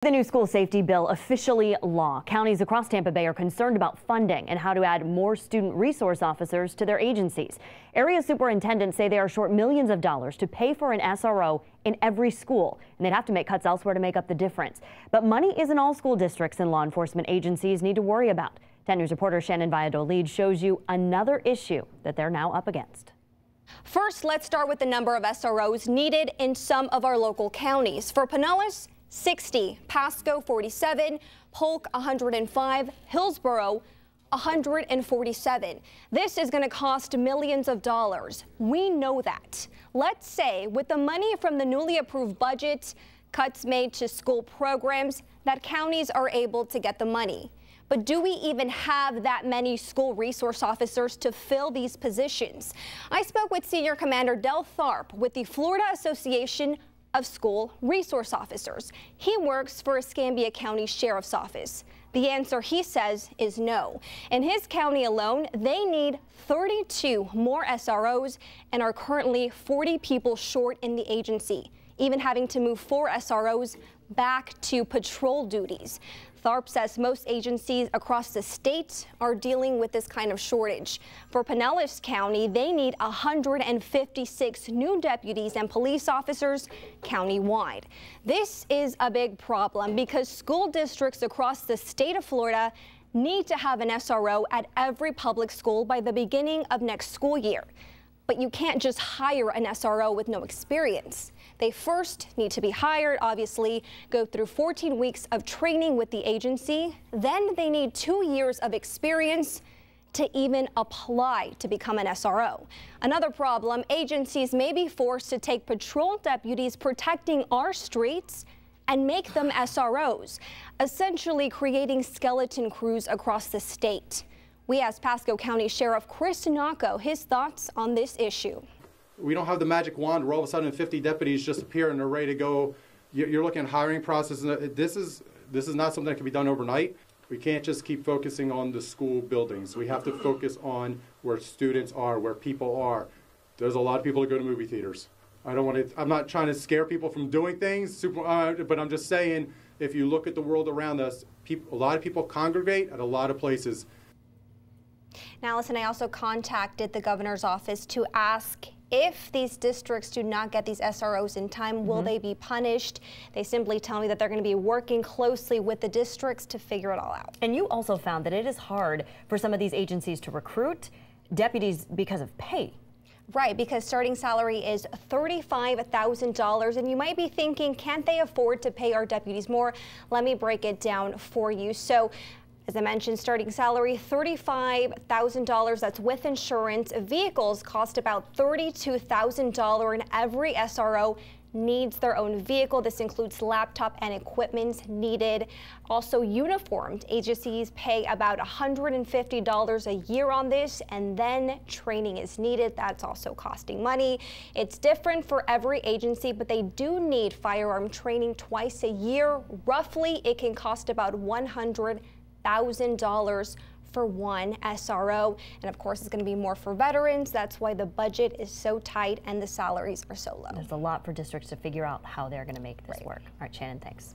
The new school safety bill officially law. Counties across Tampa Bay are concerned about funding and how to add more student resource officers to their agencies. Area superintendents say they are short millions of dollars to pay for an SRO in every school, and they'd have to make cuts elsewhere to make up the difference. But money isn't all school districts and law enforcement agencies need to worry about. 10 News reporter Shannon Valladolid shows you another issue that they're now up against. First, let's start with the number of SROs needed in some of our local counties. For Pinellas, 60, Pasco 47, Polk 105, Hillsborough 147. This is going to cost millions of dollars. We know that. Let's say with the money from the newly approved budget, cuts made to school programs, that counties are able to get the money. But do we even have that many school resource officers to fill these positions? I spoke with Senior Commander Del Tharp with the Florida Association of School Resource Officers. He works for Escambia County Sheriff's Office. The answer, he says, is no. In his county alone, they need 32 more SROs and are currently 40 people short in the agency, even having to move 4 SROs back to patrol duties. Tharp says most agencies across the state are dealing with this kind of shortage. For Pinellas County, they need 156 new deputies and police officers countywide. This is a big problem because school districts across the state of Florida need to have an SRO at every public school by the beginning of next school year. But you can't just hire an SRO with no experience. They first need to be hired, obviously, go through 14 weeks of training with the agency. Then they need 2 years of experience to even apply to become an SRO. Another problem, agencies may be forced to take patrol deputies protecting our streets and make them SROs, essentially creating skeleton crews across the state. We asked Pasco County Sheriff Chris Naco his thoughts on this issue. We don't have the magic wand where all of a sudden 50 deputies just appear and they're ready to go. You're looking at hiring process. This is not something that can be done overnight. We can't just keep focusing on the school buildings. We have to focus on where students are, where people are. There's a lot of people that go to movie theaters. I'm not trying to scare people from doing things, but I'm just saying, if you look at the world around us, a lot of people congregate at a lot of places. Now, listen, I also contacted the governor's office to ask if these districts do not get these SROs in time, will they be punished? They simply tell me that they're going to be working closely with the districts to figure it all out. And you also found that it is hard for some of these agencies to recruit deputies because of pay. Right, because starting salary is $35,000, and you might be thinking, can't they afford to pay our deputies more? Let me break it down for you. So, as I mentioned, starting salary $35,000. That's with insurance. Vehicles cost about $32,000, and every SRO needs their own vehicle. This includes laptop and equipment needed. Also, uniformed agencies pay about $150 a year on this, and then training is needed. That's also costing money. It's different for every agency, but they do need firearm training twice a year. Roughly, it can cost about $100,000 for one SRO, and of course it's going to be more for veterans. That's why the budget is so tight and the salaries are so low. There's a lot for districts to figure out how they're going to make this work. All right, Shannon, thanks.